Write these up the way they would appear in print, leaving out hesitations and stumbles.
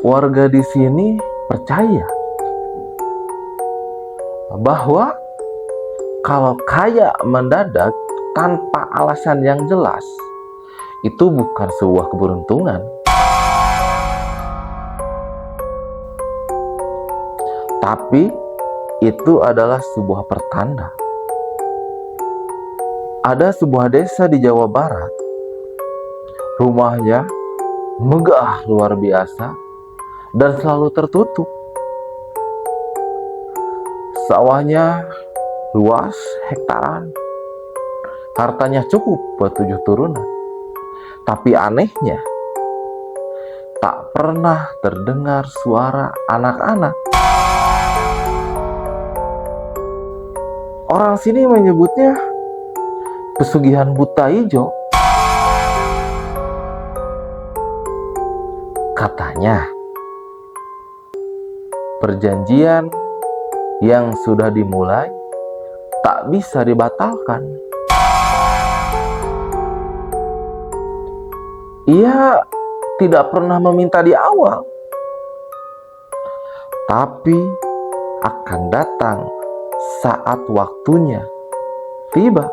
warga di sini percaya bahwa kalau kaya mendadak tanpa alasan yang jelas, itu bukan sebuah keberuntungan, tapi itu adalah sebuah pertanda. Ada sebuah desa di Jawa Barat, rumahnya megah luar biasa dan selalu tertutup. Sawahnya luas hektaran, hartanya cukup buat 7 turunan. Tapi anehnya, tak pernah terdengar suara anak-anak. Orang sini menyebutnya pesugihan buta hijau. Katanya, perjanjian yang sudah dimulai tak bisa dibatalkan. Ia tidak pernah meminta di awal, tapi akan datang saat waktunya tiba.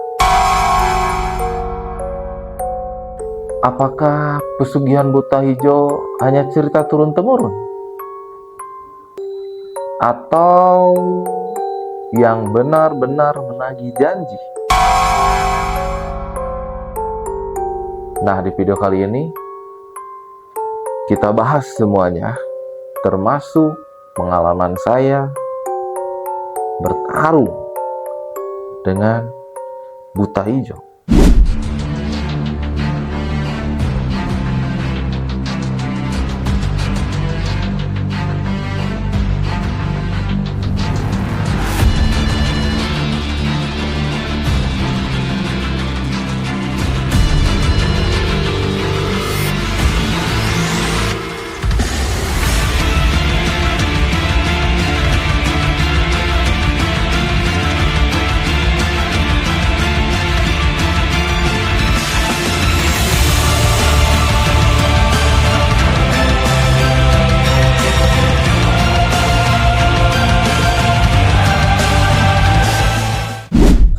Apakah pesugihan buta hijau hanya cerita turun-temurun? Atau yang benar-benar menagih janji? Nah, di video kali ini kita bahas semuanya, termasuk pengalaman saya bertarung dengan buta hijau.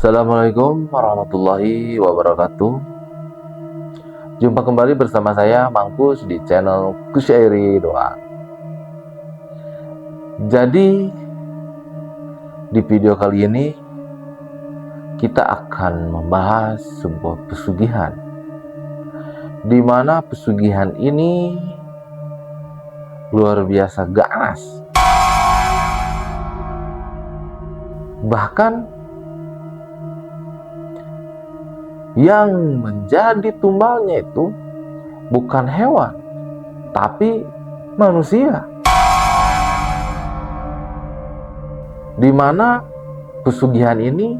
Assalamualaikum warahmatullahi wabarakatuh. Jumpa kembali bersama saya Mangkus di channel Kusyairi Doa. Jadi di video kali ini kita akan membahas sebuah pesugihan, di mana pesugihan ini luar biasa ganas. Bahkan yang menjadi tumbalnya itu bukan hewan, tapi manusia. Di mana pesugihan ini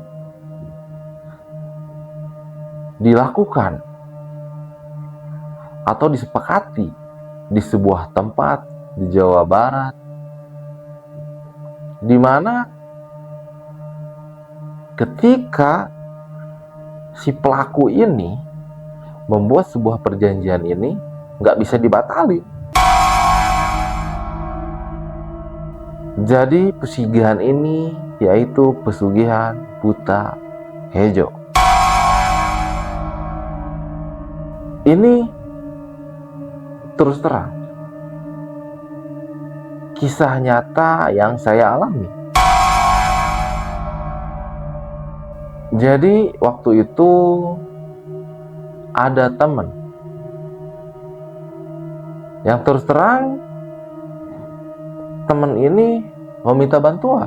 dilakukan atau disepakati di sebuah tempat di Jawa Barat, di mana ketika si pelaku ini membuat sebuah perjanjian ini nggak bisa dibatalin. Jadi pesugihan ini yaitu pesugihan buta hijau. Ini terus terang kisah nyata yang saya alami. Jadi waktu itu ada teman yang terus terang teman ini meminta bantuan.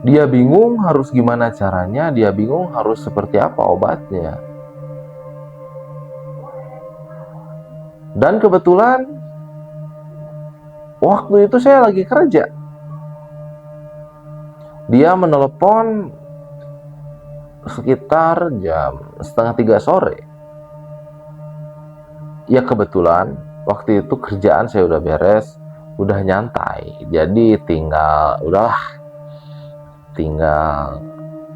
Dia bingung harus gimana caranya, dia bingung harus seperti apa obatnya. Dan kebetulan waktu itu saya lagi kerja. Dia menelepon sekitar jam 2:30 sore. Ya kebetulan waktu itu kerjaan saya udah beres, udah nyantai. Jadi tinggal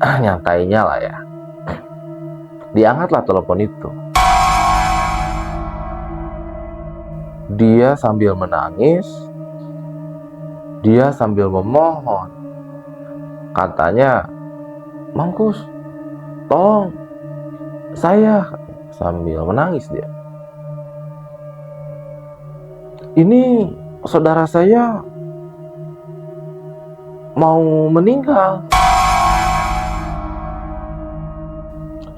nyantainya lah ya. Diangkatlah telepon itu. Dia sambil menangis, dia sambil memohon. Katanya, "Mangkus, tolong saya," sambil menangis dia. "Ini saudara saya mau meninggal."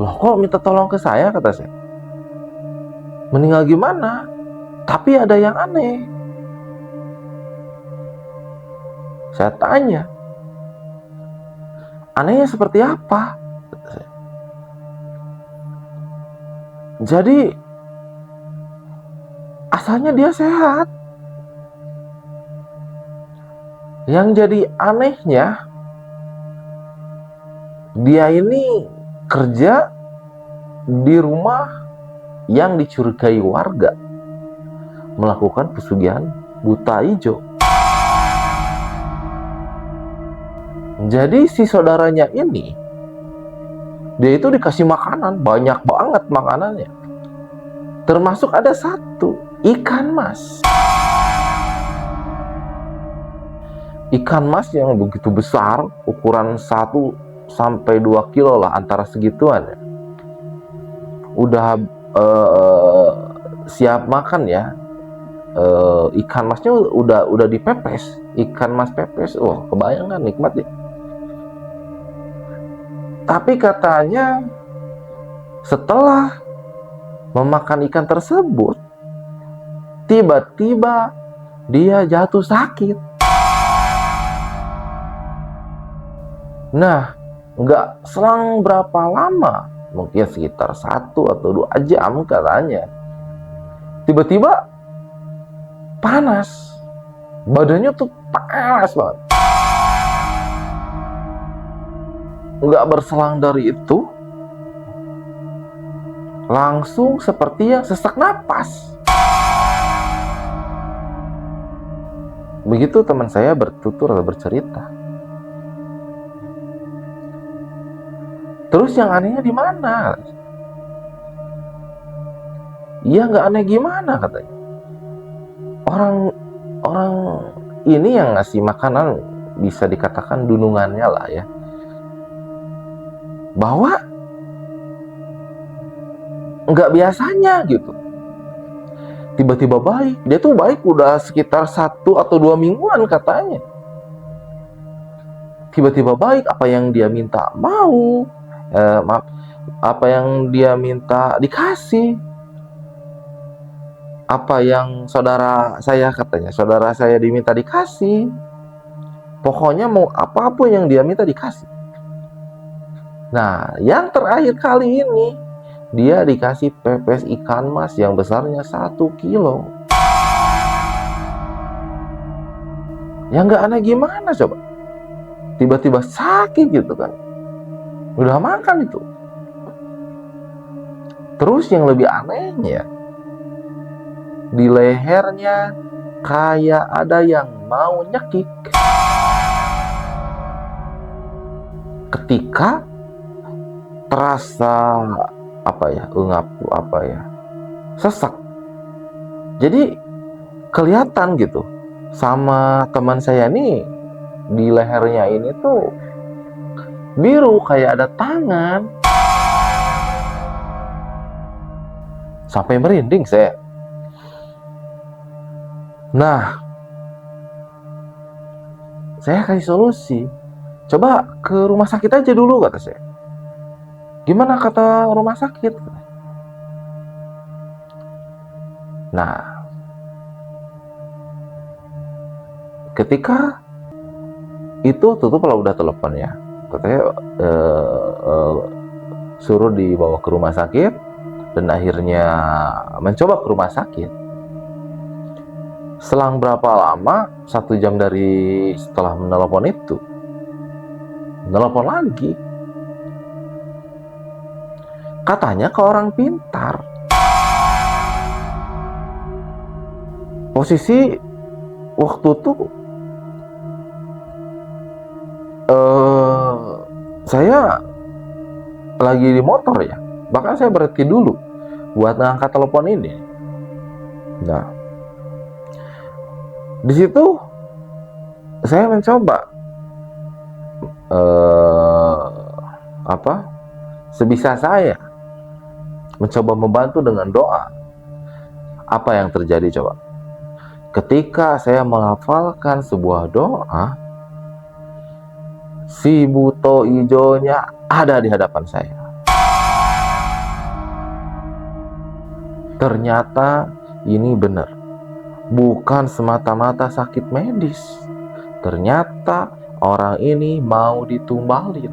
"Loh, kok minta tolong ke saya?" kata saya. "Meninggal gimana? Tapi ada yang aneh." Saya tanya, "Anehnya seperti apa?" kata saya. "Jadi asalnya dia sehat. Yang jadi anehnya, dia ini kerja di rumah yang dicurigai warga melakukan pesugihan buta hijau. Jadi si saudaranya ini, dia itu dikasih makanan, banyak banget makanannya. Termasuk ada satu, ikan mas. Ikan mas yang begitu besar, ukuran 1 sampai 2 kilo lah, antara segituan ya. Udah siap makan ya. Ikan masnya udah dipepes, ikan mas pepes. Wah, kebayang kan, nikmat ya. Tapi katanya setelah memakan ikan tersebut, tiba-tiba dia jatuh sakit. Nah, nggak selang berapa lama, mungkin sekitar 1 atau 2 jam katanya, tiba-tiba panas, badannya tuh panas banget. Nggak berselang dari itu, langsung seperti yang sesak napas. Begitu teman saya bertutur atau bercerita. Terus yang anehnya di mana? Iya, nggak aneh gimana katanya. Orang ini yang ngasih makanan bisa dikatakan dunungannya lah ya, bahwa nggak biasanya gitu. Tiba-tiba baik. Dia tuh baik udah sekitar 1 atau 2 mingguan katanya. Tiba-tiba baik, apa yang dia minta mau. Apa yang dia minta dikasih. Apa yang saudara saya, katanya, saudara saya diminta dikasih. Pokoknya mau apapun yang dia minta dikasih. Nah, yang terakhir kali ini, dia dikasih pepes ikan mas yang besarnya 1 kilo. Ya nggak aneh gimana coba? Tiba-tiba sakit gitu kan. Udah makan itu. Terus yang lebih anehnya, di lehernya kayak ada yang mau nyekik. Ketika terasa sesak. Jadi kelihatan gitu sama teman saya nih, di lehernya ini tuh biru kayak ada tangan. Sampai merinding saya. Nah, saya kasih solusi. Coba ke rumah sakit aja dulu, kata saya. Gimana kata rumah sakit? Nah, ketika itu tutup lah udah telepon ya. Katanya suruh dibawa ke rumah sakit, dan akhirnya mencoba ke rumah sakit. Selang berapa lama, 1 jam dari setelah menelepon itu, menelepon lagi. Katanya ke orang pintar. Posisi waktu itu saya lagi di motor ya. Bahkan saya berhenti dulu buat ngangkat telepon ini. Nah, Di situ saya mencoba apa sebisa saya mencoba membantu dengan doa. Apa yang terjadi coba? Ketika saya melafalkan sebuah doa, si buto ijonya ada di hadapan saya. Ternyata ini benar, bukan semata-mata sakit medis. Ternyata orang ini mau ditumbalin.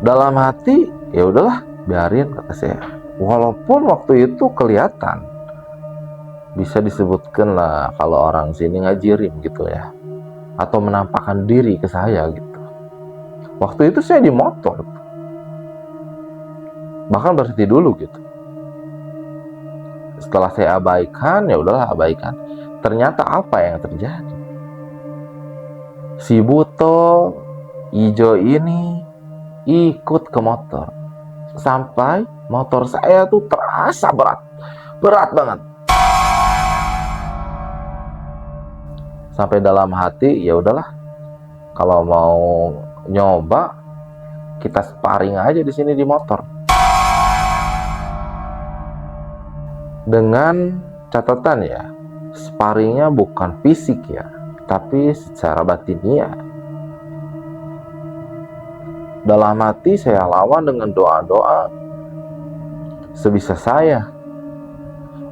Dalam hati, ya udahlah, biarin kata saya. Walaupun waktu itu kelihatan, bisa disebutkan lah kalau orang sini ngajirim gitu ya, atau menampakkan diri ke saya gitu. Waktu itu saya di motor, bahkan berhenti dulu gitu. Setelah saya abaikan, ya udahlah abaikan. Ternyata apa yang terjadi? Si buto ijo ini ikut ke motor sampai motor saya tuh terasa berat banget. Sampai dalam hati, ya udahlah, kalau mau nyoba kita sparring aja di sini di motor. Dengan catatan ya, sparringnya bukan fisik ya, tapi secara batinia. Dalam hati saya lawan dengan doa-doa sebisa saya.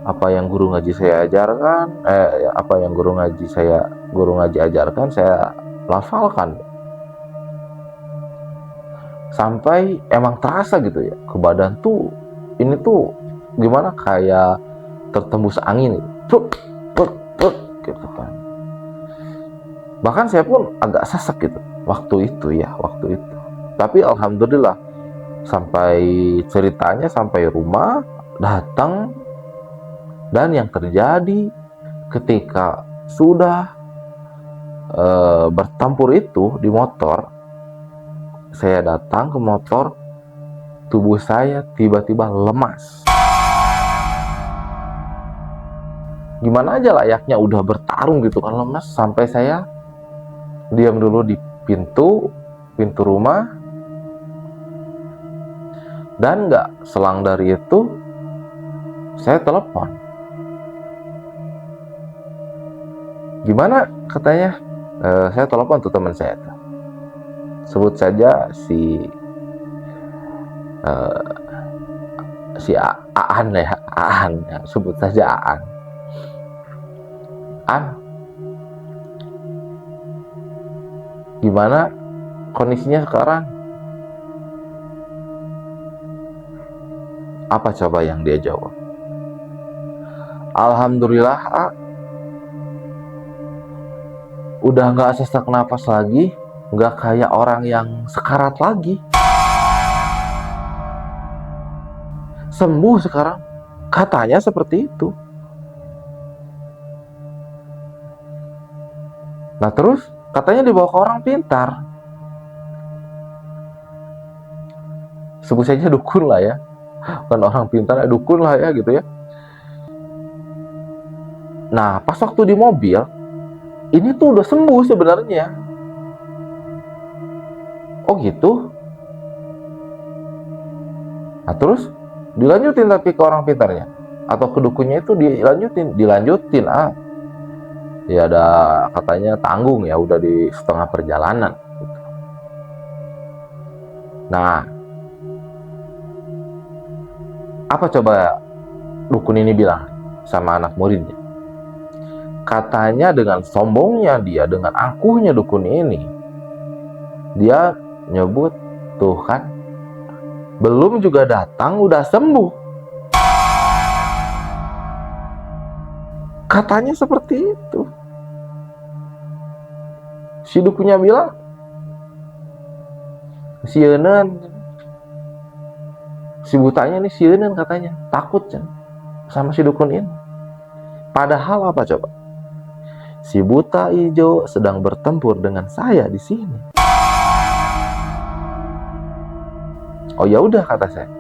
Apa yang guru ngaji saya ajarkan, apa yang guru ngaji ajarkan, saya lafalkan. Sampai emang terasa gitu ya, ke badan tuh, ini tuh gimana kayak tertembus angin gitu. Gitu kan. Bahkan saya pun agak sesek gitu waktu itu. Tapi alhamdulillah, sampai ceritanya sampai rumah, datang, dan yang terjadi ketika sudah bertempur itu di motor, saya datang ke motor, tubuh saya tiba-tiba lemas. Gimana aja layaknya udah bertarung gitu kan, lemas, sampai saya diam dulu di pintu rumah. Dan gak selang dari itu, saya telepon. Gimana katanya? Saya telepon tuh teman saya tuh. Sebut saja si Aan ya, Aan ya, sebut saja Aan. An, gimana kondisinya sekarang? Apa coba yang dia jawab? Alhamdulillah, udah gak sesak napas lagi, gak kayak orang yang sekarat lagi. Sembuh sekarang, katanya seperti itu. Nah terus katanya dibawa ke orang pintar, sebut saja dukun lah ya, bukan orang pintar, dukun lah ya gitu ya. Nah pas waktu di mobil, ini tuh udah sembuh sebenarnya. Oh gitu. Nah terus dilanjutin tapi ke orang pintarnya atau ke dukunnya itu dilanjutin. Ya ada katanya tanggung ya, udah di setengah perjalanan gitu. Nah apa coba dukun ini bilang sama anak muridnya? Katanya dengan sombongnya dia, dengan angkuhnya dukun ini, dia nyebut, tuh kan, belum juga datang udah sembuh. Katanya seperti itu. Si dukunnya bilang, sieuneun, si butanya ini sieuneun katanya, takut kan sama si dukun ini. Padahal apa coba? Si buta ijo sedang bertempur dengan saya di sini. Oh ya udah kata saya.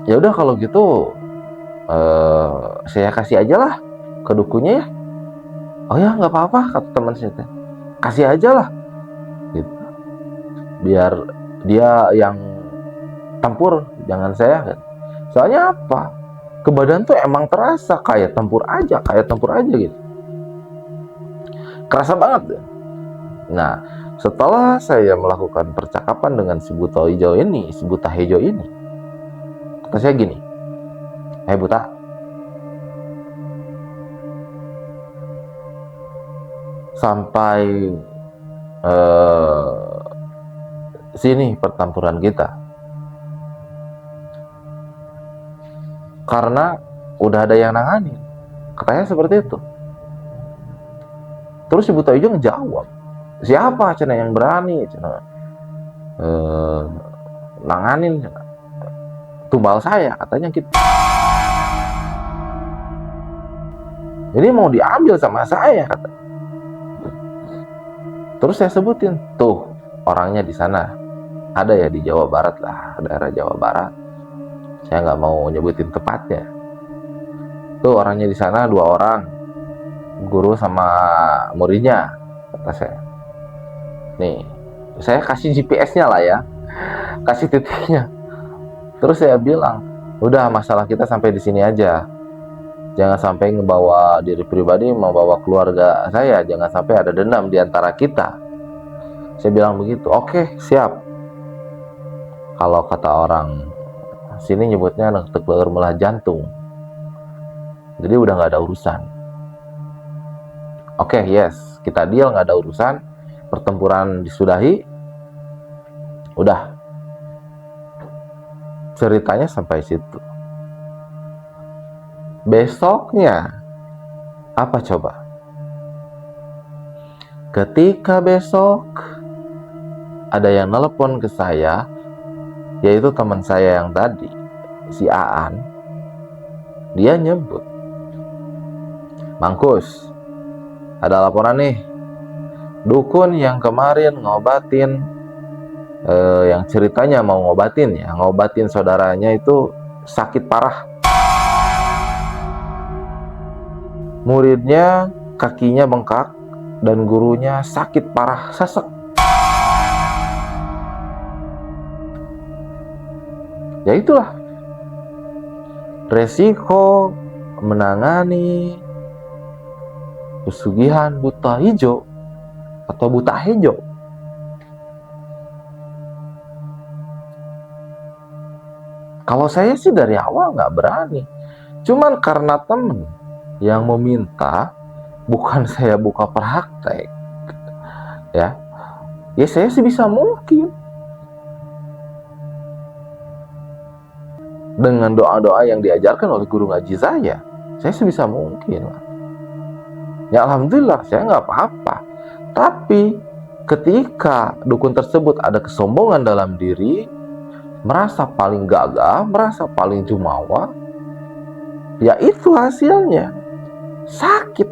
Ya udah kalau gitu Saya kasih aja lah ke dukunya ya. Oh ya, nggak apa-apa, kata teman saya, kasih aja lah gitu, biar dia yang tempur, jangan saya kan. Soalnya apa, ke badan tuh emang terasa kayak tempur aja gitu, kerasa banget. Nah, setelah saya melakukan percakapan dengan si buta hijau ini, kata saya gini, buta, sampai sini pertempuran kita, karena udah ada yang nanganin, katanya seperti itu. Terus si buta hijau ngejawab, siapa cina yang berani cina nanganin cina tumbal saya, katanya gitu. Ini mau diambil sama saya, kata. Terus saya sebutin, tuh orangnya di sana, ada ya di Jawa Barat lah, daerah Jawa Barat. Saya nggak mau nyebutin tepatnya. Tuh orangnya di sana 2 orang, guru sama muridnya, kata saya. Nih, saya kasih GPS-nya lah ya, kasih titiknya. Terus saya bilang, udah masalah kita sampai di sini aja. Jangan sampai ngebawa diri pribadi, membawa keluarga saya. Jangan sampai ada dendam di antara kita. Saya bilang begitu. Oke, siap. Kalau kata orang sini nyebutnya netek melah jantung. Jadi udah nggak ada urusan. Oke, yes, kita deal, nggak ada urusan. Pertempuran disudahi. Udah. Ceritanya sampai situ. Besoknya apa coba? Ketika besok ada yang nelpon ke saya, yaitu teman saya yang tadi, si Aan. Dia nyebut, Mangkus, ada laporan nih, dukun yang kemarin ngobatin, yang ceritanya mau ngobatin saudaranya itu sakit parah. Muridnya kakinya bengkak dan gurunya sakit parah sesek. Ya itulah resiko menangani pesugihan buta hijau atau buta hijau. Kalau saya sih dari awal nggak berani, cuman karena temen yang meminta, bukan saya buka praktek, ya saya sih bisa mungkin dengan doa-doa yang diajarkan oleh guru ngaji saya sih bisa mungkin lah. Ya alhamdulillah saya nggak apa-apa. Tapi ketika dukun tersebut ada kesombongan dalam diri, merasa paling gagah, merasa paling jumawa, ya itu hasilnya sakit.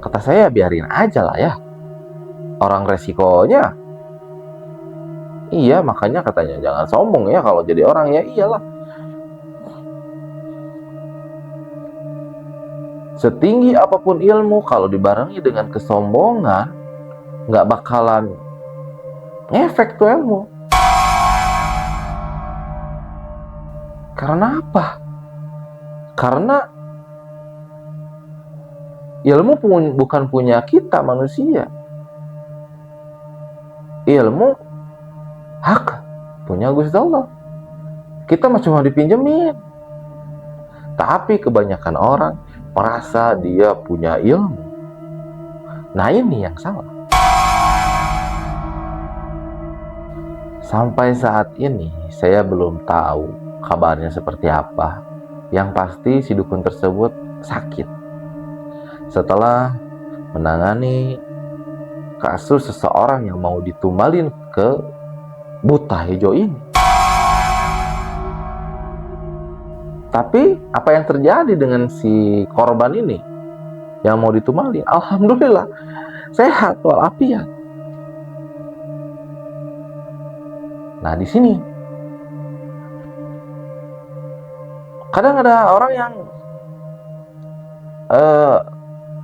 Kata saya biarin aja lah ya, orang resikonya. Iya, makanya katanya jangan sombong ya kalau jadi orang. Ya iyalah, setinggi apapun ilmu, kalau dibarengi dengan kesombongan, nggak bakalan ngefek tuh ilmu. Karena apa? Karena ilmu bukan punya kita manusia. Ilmu hak punya Gusti Allah. Kita cuma dipinjemin. Tapi kebanyakan orang merasa dia punya ilmu. Nah ini yang salah. Sampai saat ini saya belum tahu kabarnya seperti apa. Yang pasti si dukun tersebut sakit setelah menangani kasus seseorang yang mau ditumbalin ke buta hijau ini. Tapi apa yang terjadi dengan si korban ini yang mau ditumbalin? Alhamdulillah sehat walafiat. Nah di sini Kadang ada orang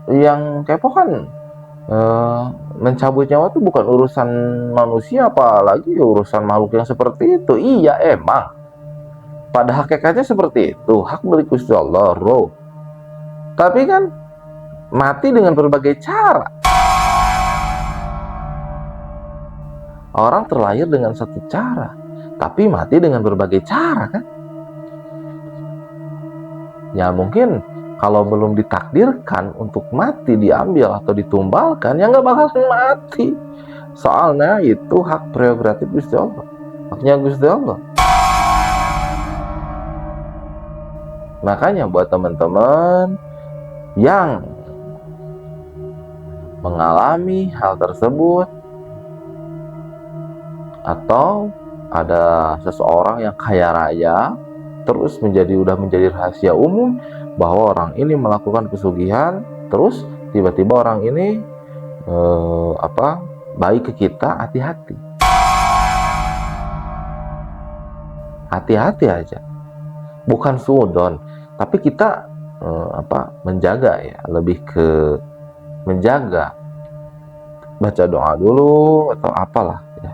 yang kepo kan, mencabut nyawa itu bukan urusan manusia, apalagi urusan makhluk yang seperti itu. Iya emang, pada hakikatnya seperti itu, hak milik Gusti Allah, bro. Tapi kan mati dengan berbagai cara. Orang terlahir dengan satu cara, tapi mati dengan berbagai cara kan. Ya mungkin kalau belum ditakdirkan untuk mati, diambil atau ditumbalkan, ya nggak bakal mati. Soalnya itu hak prerogatif Gusti Allah, haknya Gusti Allah. Makanya buat teman-teman yang mengalami hal tersebut, atau ada seseorang yang kaya raya terus udah menjadi rahasia umum bahwa orang ini melakukan pesugihan, terus tiba-tiba orang ini baik ke kita, hati-hati. Hati-hati aja. Bukan suudon, tapi kita menjaga ya, lebih ke menjaga, baca doa dulu atau apalah ya,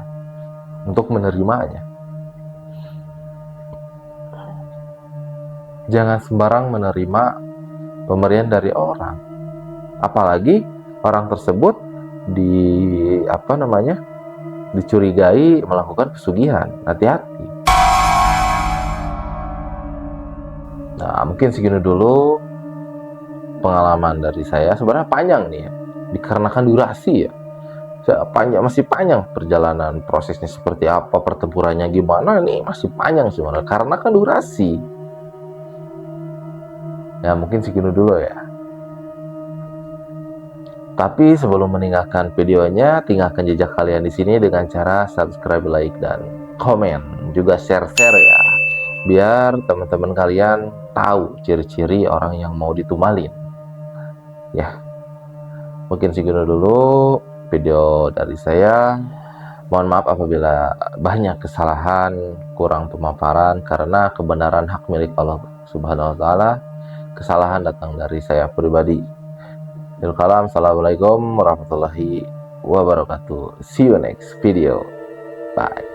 untuk menerimanya. Jangan sembarang menerima pemberian dari orang, apalagi orang tersebut dicurigai melakukan pesugihan. Hati-hati. Nah, mungkin segini dulu pengalaman dari saya. Sebenarnya panjang nih ya, dikarenakan durasi ya. Masih panjang perjalanan, prosesnya seperti apa, pertempurannya gimana, nih masih panjang sebenarnya karena kan durasi. Ya mungkin segini dulu ya. Tapi sebelum meninggalkan videonya, tinggalkan jejak kalian di sini dengan cara subscribe, like, dan komen, juga share-share ya, biar teman-teman kalian tahu ciri-ciri orang yang mau ditumalin. Ya, mungkin segini dulu video dari saya. Mohon maaf apabila banyak kesalahan, kurang pemaparan, karena kebenaran hak milik Allah Subhanahu wa Ta'ala. Kesalahan datang dari saya pribadi. Assalamualaikum warahmatullahi wabarakatuh. See you next video. Bye.